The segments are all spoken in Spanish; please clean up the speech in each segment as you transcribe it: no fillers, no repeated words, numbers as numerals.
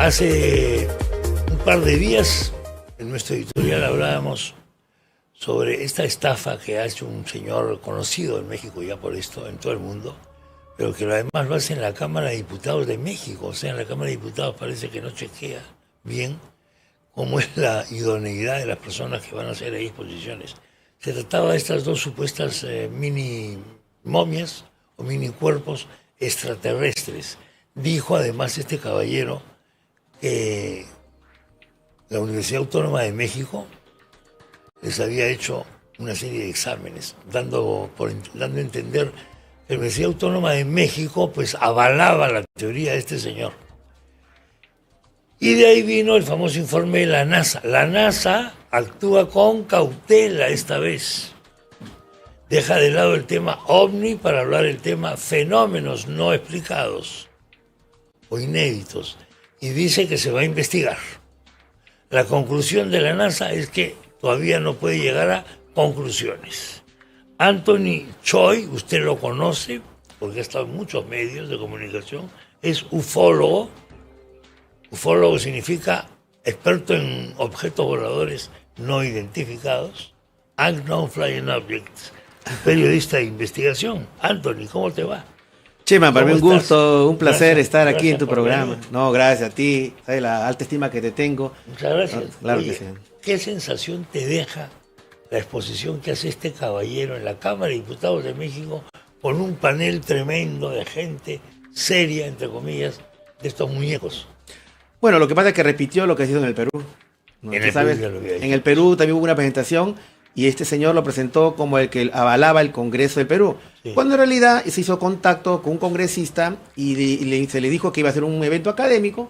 Hace un par de días en nuestro editorial hablábamos sobre esta estafa que ha hecho un señor conocido en México ya por esto, en todo el mundo, pero que además lo hace en la Cámara de Diputados de México. O sea, en la Cámara de Diputados parece que no chequea bien cómo es la idoneidad de las personas que van a hacer ahí exposiciones. Se trataba de estas dos supuestas mini momias o mini cuerpos extraterrestres. Dijo además este caballero que la Universidad Autónoma de México les había hecho una serie de exámenes, dando a entender que la Universidad Autónoma de México pues avalaba la teoría de este señor. Y de ahí vino el famoso informe de la NASA. La NASA actúa con cautela esta vez. Deja de lado el tema ovni para hablar del tema fenómenos no explicados o inéditos. Y dice que se va a investigar. La conclusión de la NASA es que todavía no puede llegar a conclusiones. Anthony Choi, usted lo conoce, porque ha estado en muchos medios de comunicación, es ufólogo. Ufólogo significa experto en objetos voladores no identificados, Unknown Flying Objects, periodista de investigación. Anthony, ¿cómo te va? Chema, para mí un gusto, un placer Gracias, estar aquí en tu por programa. venir. No, gracias a ti, sabes la alta estima que te tengo. Muchas gracias. No, claro Oye, que sí. ¿qué sensación te deja la exposición que hace este caballero en la Cámara de Diputados de México con un panel tremendo de gente seria, entre comillas, de estos muñecos? Bueno, lo que pasa es que repitió lo que ha sido en el Perú. ¿No? En Tú el sabes, Perú ya lo había hecho. en el Perú también hubo una presentación y este señor lo presentó como el que avalaba el Congreso del Perú. Sí. Cuando en realidad se hizo contacto con un congresista y se le dijo que iba a ser un evento académico,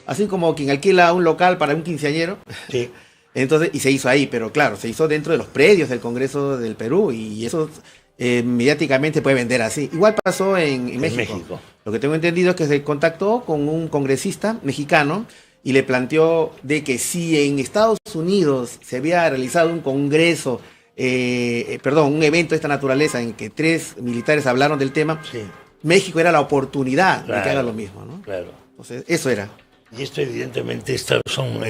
así como quien alquila un local para un quinceañero. Sí. Entonces, y se hizo ahí, pero claro, se hizo dentro de los predios del Congreso del Perú y eso mediáticamente puede vender así. Igual pasó en México. Lo que tengo entendido es que se contactó con un congresista mexicano y le planteó de que si en Estados Unidos se había realizado un congreso, un evento de esta naturaleza en que 3 militares hablaron del tema, Sí, México era la oportunidad de que Claro. haga lo mismo, ¿no? claro. Entonces, eso era. Y esto evidentemente son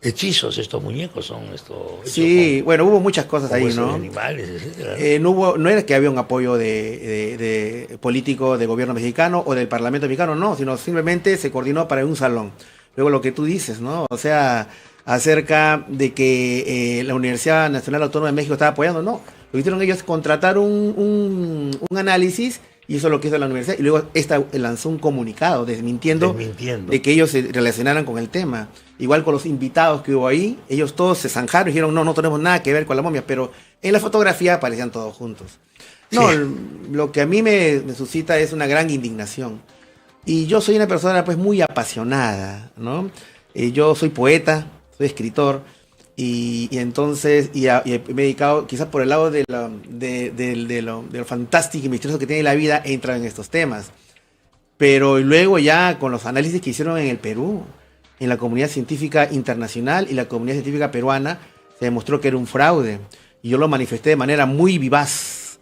hechizos, estos muñecos son esto. hechos Sí, bueno, hubo muchas cosas con ahí, huesos de ¿no? animales, etcétera. No era que había un apoyo de político del gobierno mexicano o del parlamento mexicano, no, sino simplemente se coordinó para un salón. Luego lo que tú dices, ¿no? O sea, acerca de que la Universidad Nacional Autónoma de México estaba apoyando, no. Lo que hicieron ellos es contratar un análisis y eso es lo que hizo la universidad. Y luego esta lanzó un comunicado desmintiendo de que ellos se relacionaran con el tema. Igual con los invitados que hubo ahí, ellos todos se zanjaron y dijeron, no tenemos nada que ver con la momia, pero en la fotografía aparecían todos juntos. No, Sí. lo que a mí me suscita es una gran indignación. Y yo soy una persona pues muy apasionada, ¿no? Yo soy poeta, soy escritor, y entonces me he dedicado quizás por el lado de lo fantástico y misterioso que tiene la vida, he entrado en estos temas. Pero luego ya con los análisis que hicieron en el Perú, en la comunidad científica internacional y la comunidad científica peruana, se demostró que era un fraude. Y yo lo manifesté de manera muy vivaz,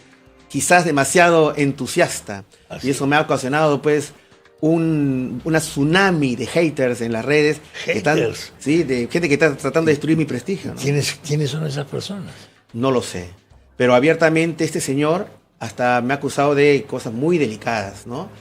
quizás demasiado entusiasta. Así. Y eso me ha ocasionado pues una tsunami de haters en las redes. ¿Haters? Sí, de gente que está tratando de destruir mi prestigio, ¿no? ¿Quiénes son esas personas? No lo sé. Pero abiertamente este señor hasta me ha acusado de cosas muy delicadas, ¿no?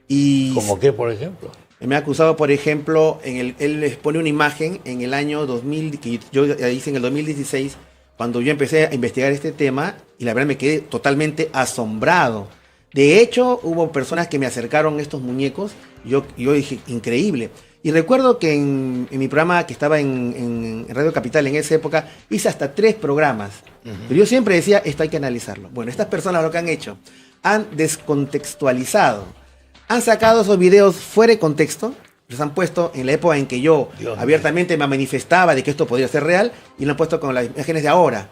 Y ¿Cómo qué, por ejemplo? me ha acusado, por ejemplo, él les pone una imagen en el año 2000, que yo hice en el 2016, cuando yo empecé a investigar este tema, y la verdad me quedé totalmente asombrado. De hecho, hubo personas que me acercaron estos muñecos, y yo dije, increíble. Y recuerdo que en mi programa que estaba en Radio Capital en esa época, hice hasta 3 programas. Pero yo siempre decía, esto hay que analizarlo. Bueno, estas personas lo que han hecho, han descontextualizado, han sacado esos videos fuera de contexto, los han puesto en la época en que yo Dios abiertamente me manifestaba de que esto podría ser real, y lo han puesto con las imágenes de ahora.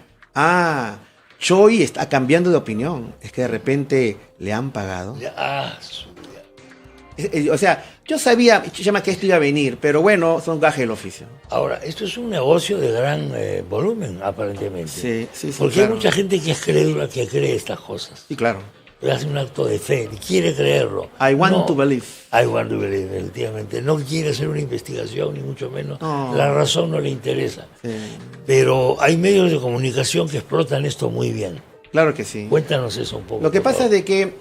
Choi está cambiando de opinión. Es que de repente le han pagado. O sea, yo sabía, Chema, que esto iba a venir, pero bueno, son gajes del oficio. Ahora, esto es un negocio de gran volumen, aparentemente. Sí, Porque claro. hay mucha gente que es crédula, que cree estas cosas. Sí, claro. hace un acto de fe, quiere creerlo. I want to believe. I want to believe, efectivamente. No quiere hacer una investigación, ni mucho menos. No. La razón no le interesa. Sí. Pero hay medios de comunicación que explotan esto muy bien. Claro que sí. Cuéntanos eso un poco. Lo que por pasa es favor. de que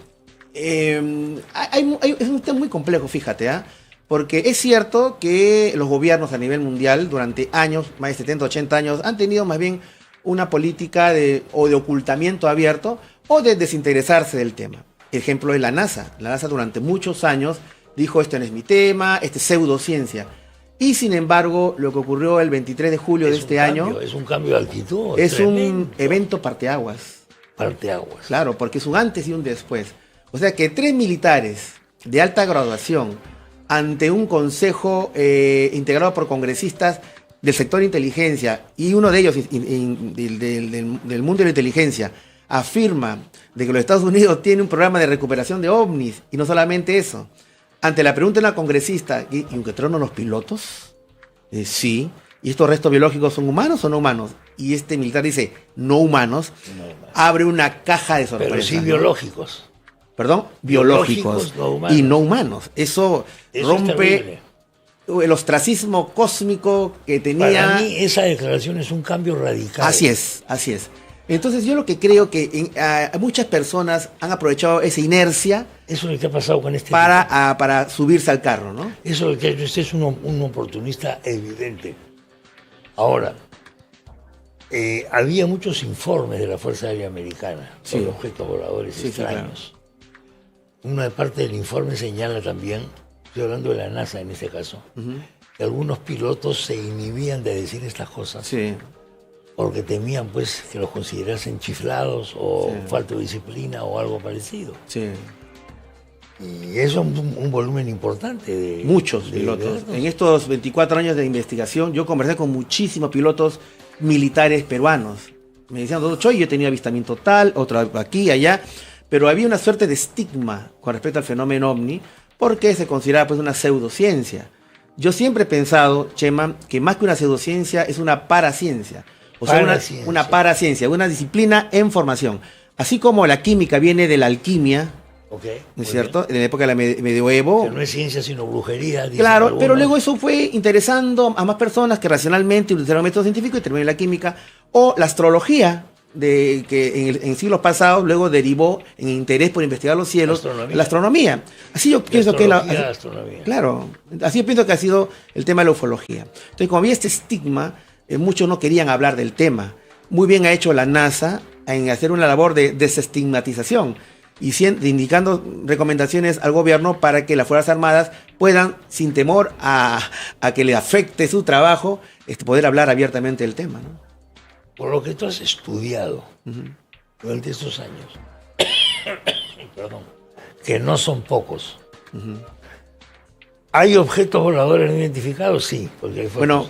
es un tema muy complejo, fíjate, ¿ah? Porque es cierto que los gobiernos a nivel mundial durante años, más de 70, 80 años, han tenido más bien una política o de ocultamiento abierto o de desinteresarse del tema. Ejemplo es la NASA. La NASA durante muchos años dijo, este no es mi tema, este es pseudociencia. Y sin embargo, lo que ocurrió el 23 de julio de este año Es un cambio de actitud. es tremendo. un evento parteaguas. Parteaguas. Claro, porque es un antes y un después. O sea que 3 militares de alta graduación ante un consejo integrado por congresistas del sector inteligencia y uno de ellos del mundo de la inteligencia afirma de que los Estados Unidos tiene un programa de recuperación de ovnis y no solamente eso. Ante la pregunta de una congresista, ¿y encontraron los pilotos? Sí. ¿Y estos restos biológicos son humanos o no humanos? Y este militar dice, no humanos. No humanos. Abre una caja de sorpresas. Pero sí ¿no? biológicos. Perdón, biológicos no humanos. y no humanos. Eso Eso es rompe terrible. el ostracismo cósmico que tenía. Para mí esa declaración es un cambio radical. Así es, así es. Entonces yo lo que creo que muchas personas han aprovechado esa inercia Eso es lo que ha pasado con este tipo. para subirse al carro, ¿no? Eso es lo que ha hecho. Este es un oportunista evidente. Ahora, había muchos informes de la Fuerza Aérea Americana sobre Sí. objetos voladores Sí, sí, extraños. Una parte del informe señala también, estoy hablando de la NASA en este caso, que algunos pilotos se inhibían de decir estas cosas Sí, porque temían pues que los considerasen chiflados o Sí. falta de disciplina o algo parecido. sí. Y eso es un volumen importante de Muchos de pilotos. datos. En estos 24 años de investigación, yo conversé con muchísimos pilotos militares peruanos. Me decían, doctor Choi, yo tenía avistamiento tal, otro aquí, allá, pero había una suerte de estigma con respecto al fenómeno ovni, porque se consideraba pues una pseudociencia. Yo siempre he pensado, Chema, que más que una pseudociencia es una paraciencia. O sea, Paraciencia. una paraciencia, una disciplina en formación. Así como la química viene de la alquimia, Ok, ¿no muy es cierto? bien. En la época de la medioevo. Que no es ciencia sino brujería. dicen Claro, algunos. pero luego eso fue interesando a más personas que racionalmente utilizaron el método científico y terminó en la química. O la astrología, que en siglos pasados luego derivó en interés por investigar los cielos, la astronomía. Así yo pienso que Astronomía. claro, así yo pienso que ha sido el tema de la ufología. Entonces, como había este estigma, muchos no querían hablar del tema. Muy bien ha hecho la NASA en hacer una labor de desestigmatización y indicando recomendaciones al gobierno para que las Fuerzas Armadas puedan, sin temor a que le afecte su trabajo, poder hablar abiertamente del tema, ¿no? Por lo que tú has estudiado durante estos años, perdón, que no son pocos, ¿hay objetos voladores no identificados? Sí, porque hay fotos. Bueno,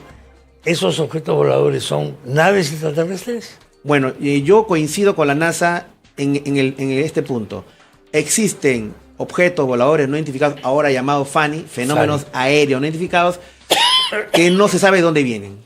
¿Esos objetos voladores son naves extraterrestres? bueno, yo coincido con la NASA en este punto. Existen objetos voladores no identificados, ahora llamados FANI, fenómenos aéreos no identificados, que no se sabe de dónde vienen.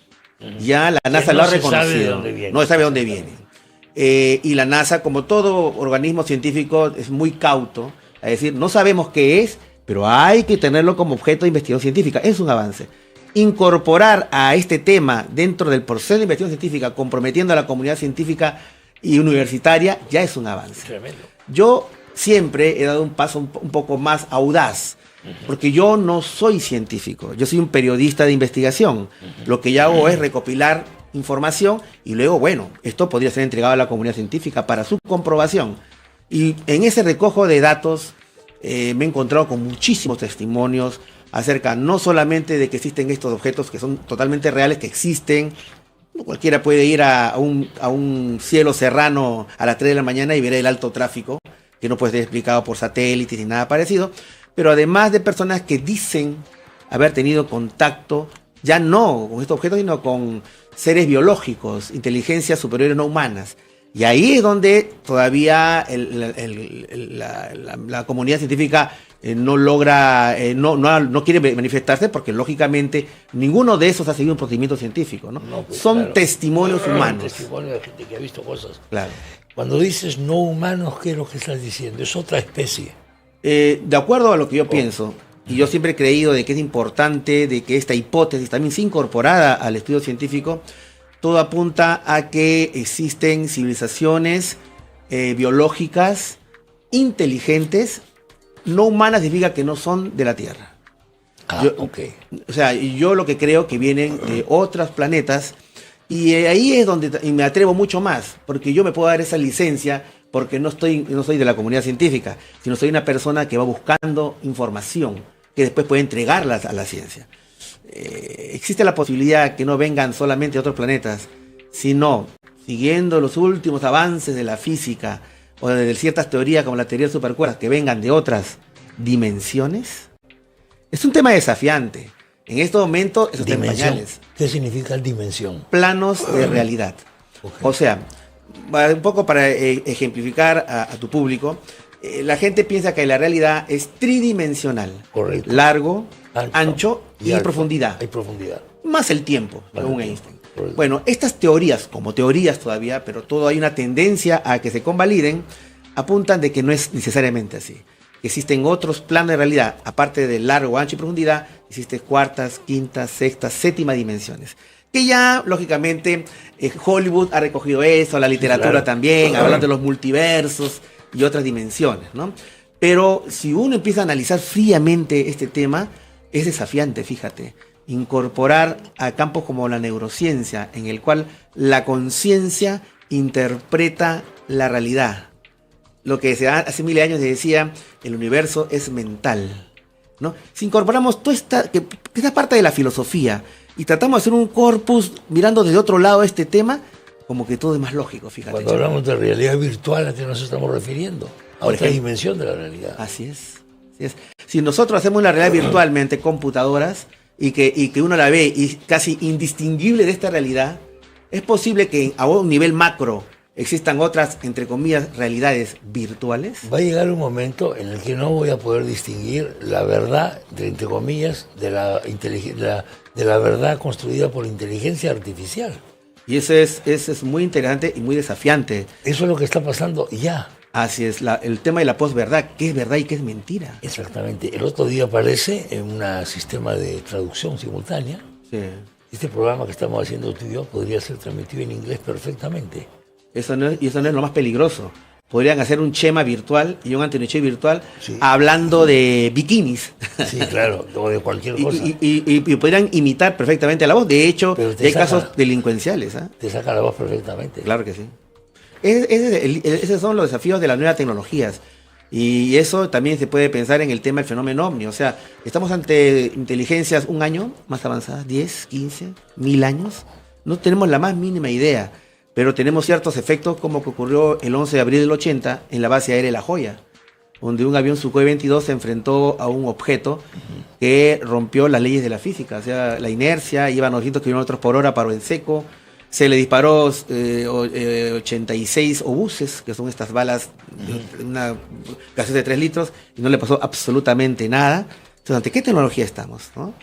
Ya la NASA no lo ha se sabe de reconocido. dónde vienen. No se sabe de dónde vienen. Y la NASA, como todo organismo científico, es muy cauto. Es decir, no sabemos qué es, pero hay que tenerlo como objeto de investigación científica. Es un avance. Incorporar a este tema dentro del proceso de investigación científica, comprometiendo a la comunidad científica y universitaria, ya es un avance. Tremendo. Yo siempre he dado un paso un poco más audaz, porque yo no soy científico, yo soy un periodista de investigación. Lo que yo hago es recopilar información y luego, bueno, esto podría ser entregado a la comunidad científica para su comprobación. Y en ese recojo de datos me he encontrado con muchísimos testimonios acerca no solamente de que existen estos objetos que son totalmente reales, que existen. Cualquiera puede ir a un cielo serrano a las 3 de la mañana y ver el alto tráfico, que no puede ser explicado por satélites ni nada parecido, pero además de personas que dicen haber tenido contacto, ya no con estos objetos, sino con seres biológicos, inteligencias superiores no humanas. Y ahí es donde todavía la comunidad científica no logra, no quiere manifestarse porque lógicamente ninguno de esos ha seguido un procedimiento científico, ¿no? No, pues, son claro. testimonios humanos. Testimonio de gente que ha visto cosas. Claro. Cuando dices no humanos, ¿qué es lo que estás diciendo? Es otra especie. De acuerdo a lo que yo pienso, y yo siempre he creído de que es importante de que esta hipótesis también sea incorporada al estudio científico, todo apunta a que existen civilizaciones biológicas inteligentes, no humanas, significa que no son de la Tierra. Ok. O sea, yo lo que creo que vienen de otros planetas, y ahí es donde me atrevo mucho más, porque yo me puedo dar esa licencia, porque no soy de la comunidad científica, sino soy una persona que va buscando información, que después puede entregarla a la ciencia. Existe la posibilidad que no vengan solamente de otros planetas, sino siguiendo los últimos avances de la física, o de ciertas teorías como la teoría de supercuerdas, que vengan de otras dimensiones. Es un tema desafiante. En este momento, eso está en pañales. ¿Qué significa dimensión? Planos de realidad. Okay. O sea, un poco para ejemplificar a tu público, la gente piensa que la realidad es tridimensional. Correcto. Largo, ancho y alto. profundidad. Hay profundidad. Más el tiempo, según Vale. Einstein. Correcto. Bueno, estas teorías, como teorías todavía, pero todo hay una tendencia a que se convaliden, apuntan de que no es necesariamente así. Existen otros planos de realidad, aparte de largo, ancho y profundidad, existen cuartas, quintas, sextas, séptima dimensiones. Que ya, lógicamente, Hollywood ha recogido eso, la literatura claro. también, hablando de los multiversos y otras dimensiones, ¿no? Pero si uno empieza a analizar fríamente este tema, es desafiante, fíjate, incorporar a campos como la neurociencia, en el cual la conciencia interpreta la realidad. Lo que hace miles de años se decía, el universo es mental, ¿no? Si incorporamos toda esta parte de la filosofía y tratamos de hacer un corpus mirando desde otro lado este tema, como que todo es más lógico, fíjate. Cuando hablamos de realidad virtual, ¿a qué nos estamos refiriendo? A otra dimensión de la realidad. Así es. Si nosotros hacemos una realidad virtual mediante computadoras y que uno la ve y casi indistinguible de esta realidad, es posible que a un nivel macro existan otras, entre comillas, realidades virtuales. Va a llegar un momento en el que no voy a poder distinguir la verdad, entre comillas, de la verdad construida por inteligencia artificial. Y eso es muy interesante y muy desafiante. Eso es lo que está pasando ya. Así es, el tema de la posverdad, qué es verdad y qué es mentira. Exactamente. El otro día aparece en un sistema de traducción simultánea. Sí. Este programa que estamos haciendo tú y yo podría ser transmitido en inglés perfectamente. Eso no es lo más peligroso. Podrían hacer un Chema virtual y un Antonio Che virtual, sí, hablando de bikinis. Sí, claro, o de cualquier cosa. Y podrían imitar perfectamente la voz. De hecho, hay casos delincuenciales. Te saca la voz perfectamente. Claro que sí. Esos son los desafíos de las nuevas tecnologías. Y eso también se puede pensar en el tema del fenómeno ovni. O sea, estamos ante inteligencias un año más avanzadas, 10, 15, 1000 años. No tenemos la más mínima idea, pero tenemos ciertos efectos como que ocurrió el 11 de abril del 80 en la base aérea La Joya, donde un avión Sukhoi 22 se enfrentó a un objeto que rompió las leyes de la física. O sea, la inercia, iba a 900 kilómetros por hora, paró en seco. Se le disparó 86 obuses, que son estas balas de una gaseosa de 3 litros, y no le pasó absolutamente nada. Entonces, ¿ante qué tecnología estamos, no?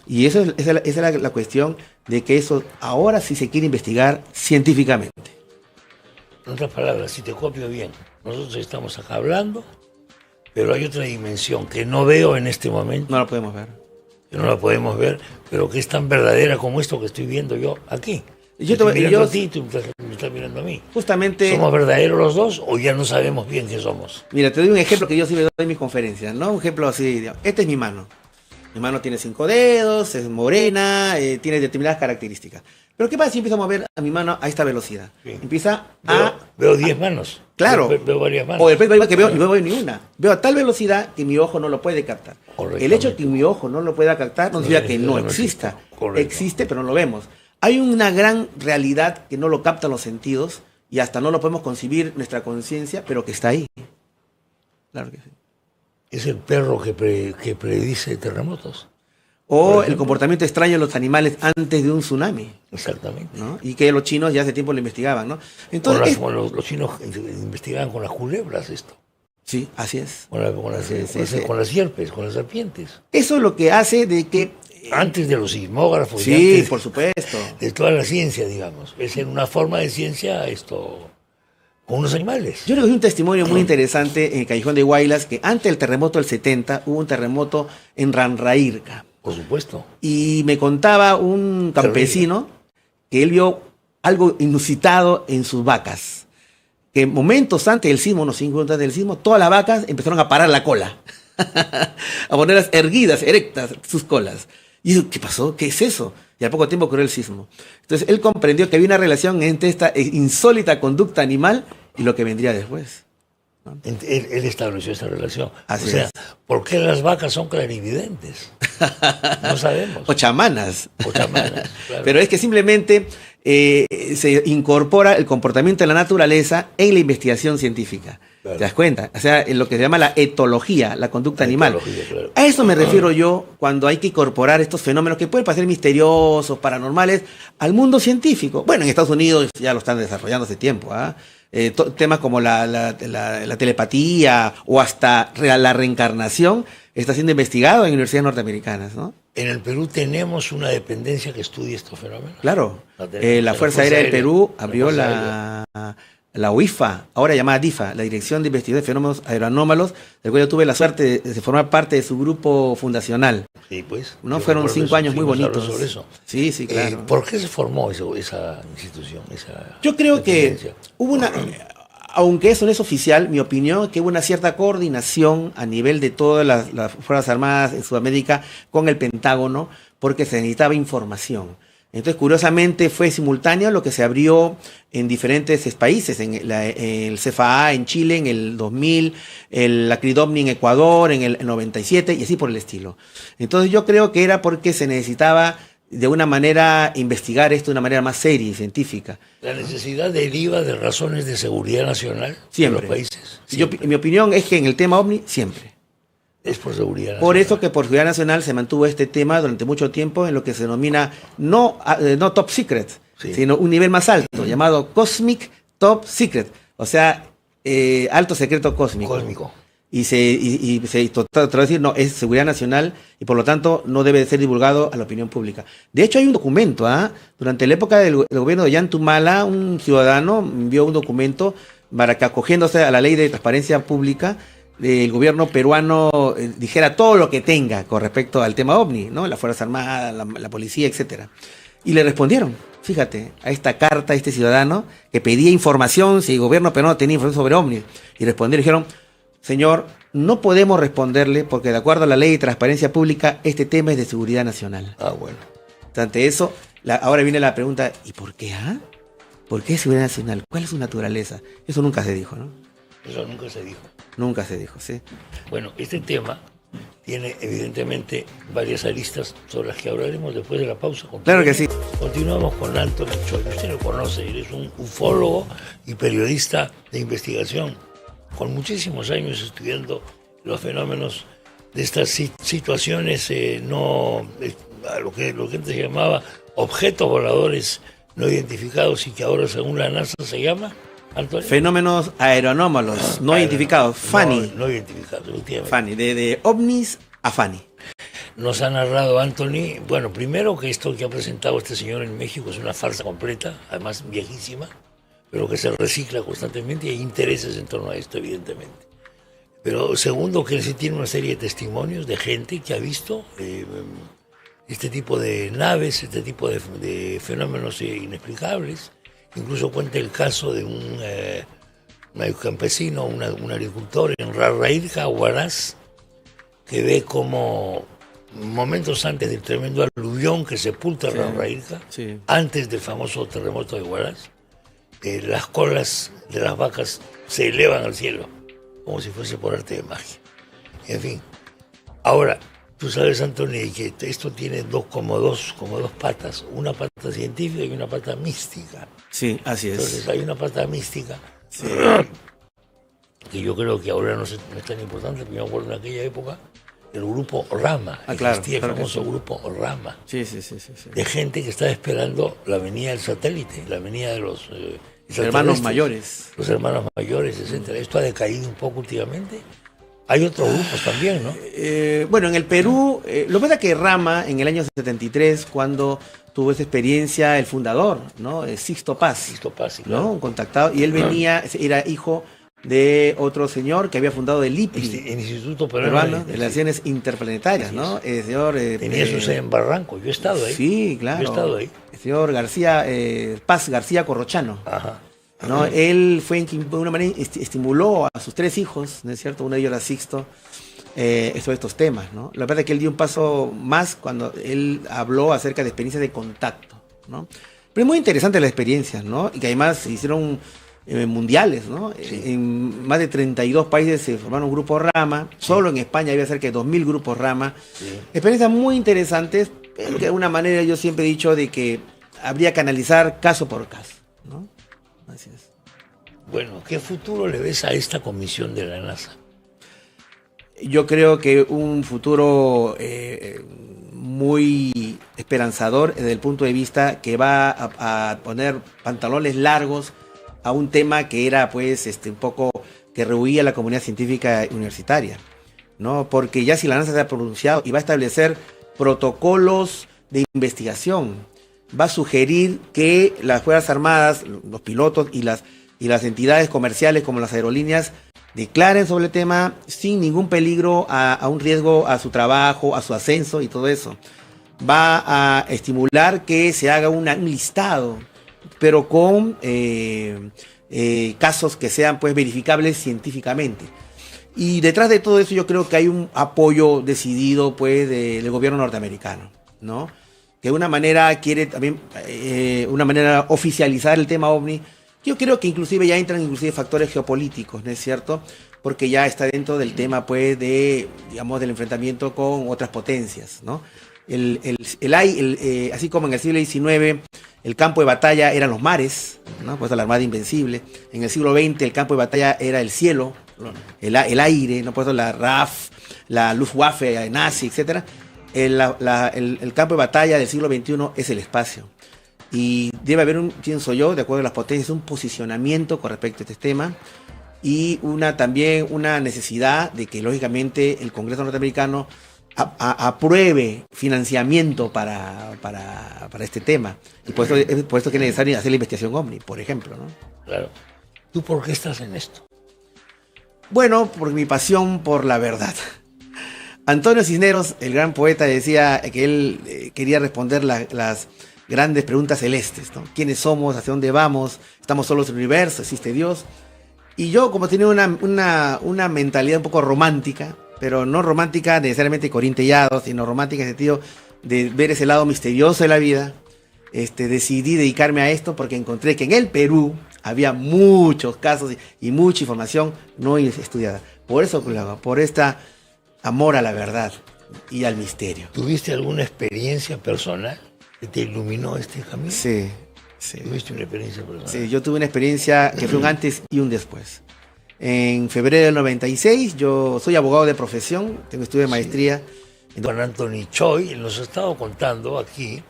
Y esa es la cuestión de que eso ahora sí se quiere investigar científicamente. En otras palabras, si te copio bien, nosotros estamos acá hablando, pero hay otra dimensión que no veo en este momento. No la podemos ver. Que no la podemos ver, pero que es tan verdadera como esto que estoy viendo yo aquí. Yo estoy mirando a ti, tú me estás mirando a mí. Justamente. ¿Somos verdaderos los dos o ya no sabemos bien qué somos? Mira, te doy un ejemplo que yo sí me doy en mis conferencias, ¿no? Un ejemplo así, digamos. Esta es mi mano. Mi mano tiene 5 dedos, es morena, tiene determinadas características. Pero ¿qué pasa si empiezo a mover a mi mano a esta velocidad? Sí. Empieza Veo 10 manos. Claro. Veo varias manos. O después veo que no veo ni una. Veo a tal velocidad que mi ojo no lo puede captar. El hecho de que mi ojo no lo pueda captar no significa que no exista. Existe, pero no lo vemos. Hay una gran realidad que no lo captan los sentidos y hasta no lo podemos concebir nuestra conciencia, pero que está ahí. Claro que sí. Es el perro que predice terremotos. O el comportamiento extraño de los animales antes de un tsunami. Exactamente. ¿No? Y que los chinos ya hace tiempo lo investigaban, ¿no? Entonces, los chinos investigaban con las culebras esto. Sí, así es. Con las sierpes, con las serpientes. Eso es lo que hace de que... Antes de los sismógrafos. Sí, antes por supuesto. De toda la ciencia, digamos. Es en una forma de ciencia con unos animales. Yo creo que es un testimonio muy interesante en el Callejón de Huaylas, que antes del terremoto del 70 hubo un terremoto en Ranraírca. Por supuesto. Y me contaba un campesino que él vio algo inusitado en sus vacas. Que momentos antes del sismo, unos 5 minutos antes del sismo, todas las vacas empezaron a parar la cola. A ponerlas erguidas, erectas, sus colas. Y yo, ¿qué pasó? ¿Qué es eso? Y al poco tiempo ocurrió el sismo. Entonces él comprendió que había una relación entre esta insólita conducta animal y lo que vendría después, ¿no? Él estableció esa relación. Así o sea, es. ¿por qué las vacas son clarividentes? No sabemos. O chamanas. Claro. Pero es que simplemente se incorpora el comportamiento de la naturaleza en la investigación científica. Claro. ¿Te das cuenta? O sea, en lo que se llama la etología, la conducta animal. Claro. A eso me refiero yo cuando hay que incorporar estos fenómenos que pueden parecer misteriosos, paranormales, al mundo científico. Bueno, en Estados Unidos ya lo están desarrollando hace tiempo, ¿ah? Temas como la telepatía o hasta la reencarnación está siendo investigado en universidades norteamericanas, ¿no? En el Perú tenemos una dependencia que estudia estos fenómenos. Claro. La Fuerza Aérea del Perú abrió la UIFA, ahora llamada DIFA, la Dirección de Investigación de Fenómenos Aeroanómalos, del cual yo tuve la suerte de formar parte de su grupo fundacional. Sí, pues. ¿No? Fueron 5 años muy bonitos. Sobre eso. Sí, sí, claro. ¿Por qué se formó esa institución? Yo creo que hubo una... Aunque eso no es oficial, mi opinión es que hubo una cierta coordinación a nivel de todas las Fuerzas Armadas en Sudamérica con el Pentágono, porque se necesitaba información. Entonces, curiosamente, fue simultáneo lo que se abrió en diferentes países, en el CFA en Chile en el 2000, el ACRIDOMNI en Ecuador en el 97 y así por el estilo. Entonces, yo creo que era porque se necesitaba de una manera investigar esto de una manera más seria y científica. La necesidad deriva de razones de seguridad nacional siempre. De los países. Mi opinión es que en el tema OVNI, siempre. Es por seguridad nacional. Por eso que por seguridad nacional se mantuvo este tema durante mucho tiempo en lo que se denomina no top secret, sino un nivel más alto, llamado Cosmic Top Secret, o sea, alto secreto cósmico. Cósmico. Y se traducir, no, es seguridad nacional y por lo tanto no debe de ser divulgado a la opinión pública. De hecho hay un documento, durante la época del gobierno de Ollantumala, un ciudadano envió un documento para que, acogiéndose a la ley de transparencia pública, el gobierno peruano dijera todo lo que tenga con respecto al tema OVNI, ¿no? Las Fuerzas Armadas, la policía, etcétera. Y le respondieron, fíjate, a esta carta, a este ciudadano que pedía información si el gobierno peruano tenía información sobre OVNI. Y respondieron, dijeron, señor, no podemos responderle porque de acuerdo a la ley de transparencia pública, este tema es de seguridad nacional. Bueno. Ante eso, ahora viene la pregunta, ¿y por qué? ¿Por qué seguridad nacional? ¿Cuál es su naturaleza? Eso nunca se dijo, ¿no? Eso nunca se dijo. Nunca se dijo, sí. Bueno, este tema tiene evidentemente varias aristas sobre las que hablaremos después de la pausa. Claro que sí. Continuamos con Anthony Choi. Usted lo conoce, él es un ufólogo y periodista de investigación con muchísimos años estudiando los fenómenos de estas situaciones, lo que antes se llamaba objetos voladores no identificados y que ahora según la NASA se llama, Antonio. Fenómenos aeroanómalos no identificados, FANI. No identificados, efectivamente. FANI, de ovnis a FANI. Nos ha narrado Anthony, bueno, primero que esto que ha presentado este señor en México es una farsa completa, además viejísima, pero que se recicla constantemente y hay intereses en torno a esto, evidentemente. Pero segundo, que él sí tiene una serie de testimonios de gente que ha visto este tipo de naves, este tipo de fenómenos inexplicables. Incluso cuenta el caso de un campesino, un agricultor en Ranraírca, Huaraz, que ve como momentos antes del tremendo aluvión que sepulta Ranraírca, antes del famoso terremoto de Huaraz, las colas de las vacas se elevan al cielo, como si fuese por arte de magia. En fin, ahora, tú sabes, Antonio, que esto tiene como dos patas, una pata científica y una pata mística. Sí, así es. Entonces hay una pata mística que yo creo que ahora no es tan importante, pero yo me acuerdo en aquella época el grupo Rama, existía el famoso grupo Rama, sí. de gente que estaba esperando la venida del satélite, la venida de los Hermanos mayores. Los hermanos mayores, etcétera. Esto ha decaído un poco últimamente. Hay otros grupos también, ¿no? Bueno, en el Perú, lo que pasa es que Rama, en el año 73, cuando tuvo esa experiencia, el fundador, ¿no? Sixto Paz. Sixto Paz, sí, ¿no? claro. Un contactado, y él venía, era hijo de otro señor que había fundado el IPI, El Instituto Peruano de Relaciones Interplanetarias, ¿no? El señor... tenía su sede en Barranco, yo he estado ahí. Sí, claro. Yo he estado ahí. El señor García, Paz García Corrochano. Ajá. ¿No? Él fue en quien de una manera estimuló a sus 3 hijos, ¿no es cierto? Uno de ellos era Sixto, sobre estos temas, ¿no? La verdad es que él dio un paso más cuando él habló acerca de experiencias de contacto, ¿no? Pero es muy interesante la experiencia, ¿no? Y que además se hicieron mundiales, ¿no? Sí. En más de 32 países se formaron grupos Rama, solo en España había cerca de 2000 grupos Rama. Sí. Experiencias muy interesantes, pero que de alguna manera yo siempre he dicho de que habría que analizar caso por caso, ¿no? Así es. Bueno, ¿qué futuro le ves a esta comisión de la NASA? Yo creo que un futuro muy esperanzador desde el punto de vista que va a poner pantalones largos a un tema que era pues un poco que rehuía a la comunidad científica universitaria, ¿no? Porque ya si la NASA se ha pronunciado y va a establecer protocolos de investigación, va a sugerir que las Fuerzas Armadas, los pilotos y las entidades comerciales como las aerolíneas declaren sobre el tema sin ningún peligro a un riesgo a su trabajo, a su ascenso y todo eso. Va a estimular que se haga un listado, pero con casos que sean pues verificables científicamente. Y detrás de todo eso yo creo que hay un apoyo decidido pues del gobierno norteamericano, ¿no? Que de una manera quiere también, una manera oficializar el tema OVNI. Yo creo que inclusive ya entran factores geopolíticos, ¿no es cierto? Porque ya está dentro del tema, pues, digamos, del enfrentamiento con otras potencias, ¿no? Así como en el siglo XIX el campo de batalla eran los mares, ¿no? Pues la Armada Invencible. En el siglo XX el campo de batalla era el cielo, el aire, ¿no? Por eso la RAF, la Luftwaffe nazi, etcétera. El campo de batalla del siglo XXI es el espacio. Y debe haber pienso yo, de acuerdo a las potencias, un posicionamiento con respecto a este tema y también una necesidad de que, lógicamente, el Congreso norteamericano apruebe financiamiento para este tema. Y por eso que es necesario hacer la investigación OVNI, por ejemplo, ¿no? Claro. ¿Tú por qué estás en esto? Bueno, por mi pasión por la verdad. Antonio Cisneros, el gran poeta, decía que él quería responder las grandes preguntas celestes, ¿no? ¿Quiénes somos? ¿Hacia dónde vamos? ¿Estamos solos en el universo? ¿Existe Dios? Y yo, como tenía una mentalidad un poco romántica, pero no romántica necesariamente corintellado, sino romántica en el sentido de ver ese lado misterioso de la vida, decidí dedicarme a esto porque encontré que en el Perú había muchos casos y mucha información no estudiada. Por eso, por esta amor a la verdad y al misterio. ¿Tuviste alguna experiencia personal que te iluminó este camino? Sí, sí. ¿Tuviste una experiencia personal? Sí, yo tuve una experiencia que fue un antes y un después. En febrero del 96, yo soy abogado de profesión, tengo estudio de maestría. Juan Anthony Choi nos ha estado contando aquí,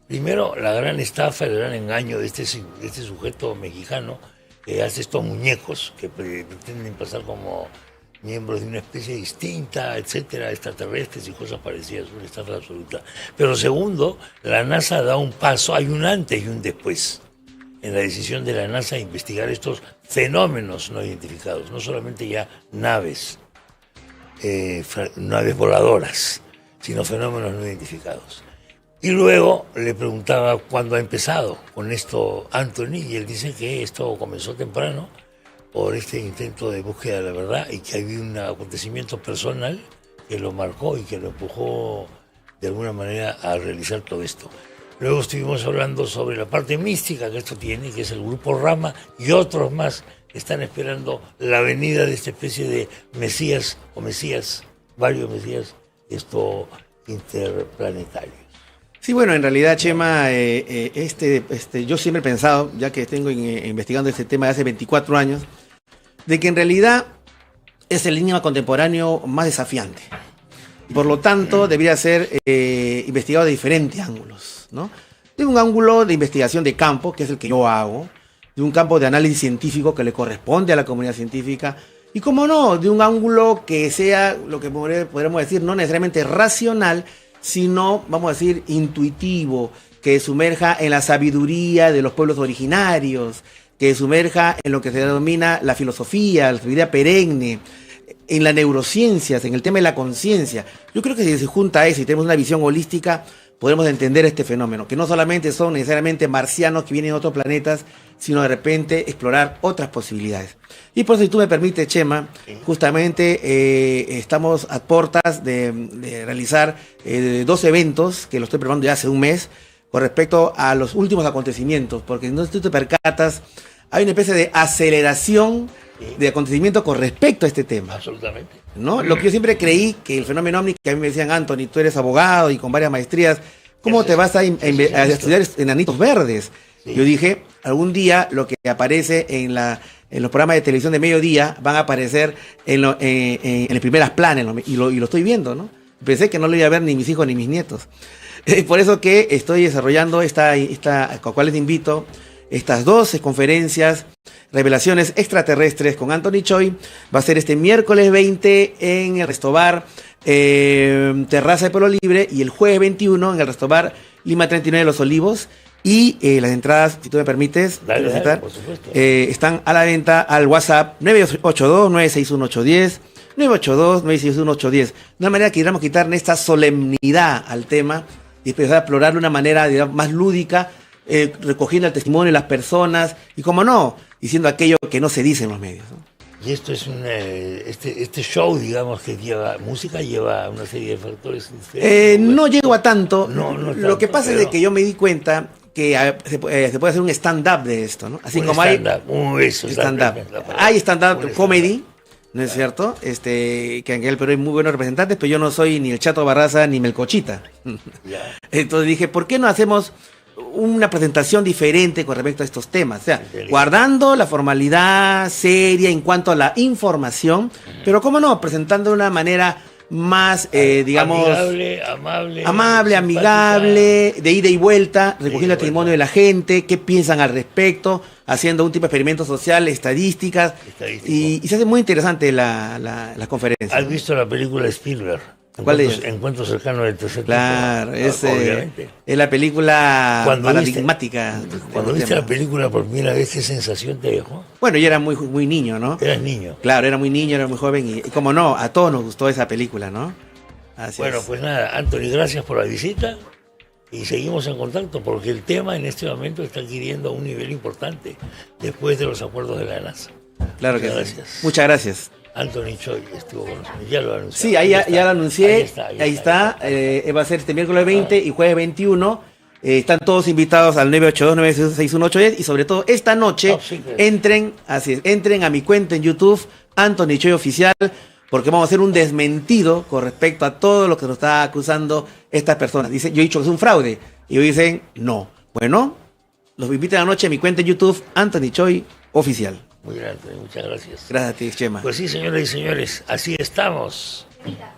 primero, la gran estafa, el gran engaño de este sujeto mexicano que hace estos muñecos que pretenden pasar como miembros de una especie distinta, etcétera, extraterrestres y cosas parecidas, una estafa absoluta. Pero segundo, la NASA da un paso, hay un antes y un después en la decisión de la NASA de investigar estos fenómenos no identificados, no solamente ya naves voladoras, sino fenómenos no identificados. Y luego le preguntaba cuándo ha empezado con esto Anthony, y él dice que esto comenzó temprano por este intento de búsqueda de la verdad y que había un acontecimiento personal que lo marcó y que lo empujó de alguna manera a realizar todo esto. Luego estuvimos hablando sobre la parte mística que esto tiene, que es el grupo Rama y otros más que están esperando la venida de esta especie de Mesías o Mesías, varios Mesías, interplanetarios. Sí, bueno, en realidad, Chema, yo siempre he pensado, ya que tengo investigando este tema de hace 24 años, de que en realidad es el enigma contemporáneo más desafiante. Por lo tanto, debería ser investigado de diferentes ángulos, ¿no? De un ángulo de investigación de campo, que es el que yo hago, de un campo de análisis científico que le corresponde a la comunidad científica, y como no, de un ángulo que sea lo que podríamos decir no necesariamente racional, sino, vamos a decir, intuitivo, que sumerja en la sabiduría de los pueblos originarios, que sumerja en lo que se denomina la filosofía perenne, en las neurociencias, en el tema de la conciencia. Yo creo que si se junta eso y tenemos una visión holística, podemos entender este fenómeno, que no solamente son necesariamente marcianos que vienen de otros planetas, sino de repente explorar otras posibilidades. Y por eso, si tú me permites, Chema, justamente estamos a puertas de realizar 2 eventos, que lo estoy preparando ya hace un mes, con respecto a los últimos acontecimientos, porque no tú te percatas, hay una especie de aceleración de acontecimientos con respecto a este tema. Absolutamente. ¿No? Lo que yo siempre creí, que el fenómeno ovni, que a mí me decían, Anthony, tú eres abogado y con varias maestrías, ¿cómo te vas a estudiar enanitos verdes? Sí. Yo dije, algún día lo que aparece en los programas de televisión de mediodía van a aparecer en las primeras planas, y lo estoy viendo, ¿no? Pensé que no lo iba a ver ni mis hijos ni mis nietos. Por eso que estoy desarrollando a cual les invito, estas 2 conferencias, Revelaciones Extraterrestres con Anthony Choi. Va a ser este miércoles 20 en el Restobar Terraza de Pueblo Libre, y el jueves 21 en el Restobar Lima 39 de Los Olivos. Y las entradas, si tú me permites, dale, por supuesto. Están a la venta al WhatsApp 982-961-810, 982-961-810. De una manera que queramos quitarle esta solemnidad al tema y empezar a explorarlo de una manera, digamos, más lúdica, recogiendo el testimonio de las personas y, como no, diciendo aquello que no se dice en los medios, ¿no? Y esto es este show, digamos, que lleva música, lleva una serie de factores. No llego a tanto. No tanto, lo que pasa es que yo me di cuenta que se puede hacer un stand-up de esto, ¿no? Así como hay stand-up. Hay stand-up comedy, ¿no es cierto? Que en el Perú hay muy buenos representantes, pero yo no soy ni el Chato Barraza ni Melcochita. Entonces dije, ¿por qué no hacemos una presentación diferente con respecto a estos temas? O sea, guardando la formalidad seria en cuanto a la información, pero cómo no, presentando de una manera más, digamos, amable, amigable, de ida y vuelta, recogiendo el testimonio de la gente, qué piensan al respecto, haciendo un tipo de experimento social, estadísticas. Y se hace muy interesante la conferencia. ¿Has visto la película Spielberg? ¿Cuál de ellas? Encuentros cercanos del tercer tipo. Claro, es la película paradigmática. Cuando viste la película por primera vez, ¿qué sensación te dejó? Bueno, yo era muy niño, ¿no? Eras niño. Claro, era muy niño, era muy joven y como no, a todos nos gustó esa película, ¿no? Así bueno, pues nada, Anthony, gracias por la visita y seguimos en contacto porque el tema en este momento está adquiriendo un nivel importante después de los acuerdos de la NASA. Claro que sí. Muchas gracias. Anthony Choi estuvo con nosotros, ya lo anuncié. Sí, ya lo anuncié, ahí está. Va a ser este miércoles 20 y jueves 21. Están todos invitados al 982-961-810 y sobre todo esta noche entren a mi cuenta en YouTube, Anthony Choi Oficial, porque vamos a hacer un desmentido con respecto a todo lo que nos está acusando estas personas. Dicen, yo he dicho que es un fraude y ellos dicen no. Bueno, los invito a la noche a mi cuenta en YouTube, Anthony Choi Oficial. Muy grande, muchas gracias. Gracias a ti, Chema. Pues sí, señoras y señores, así estamos.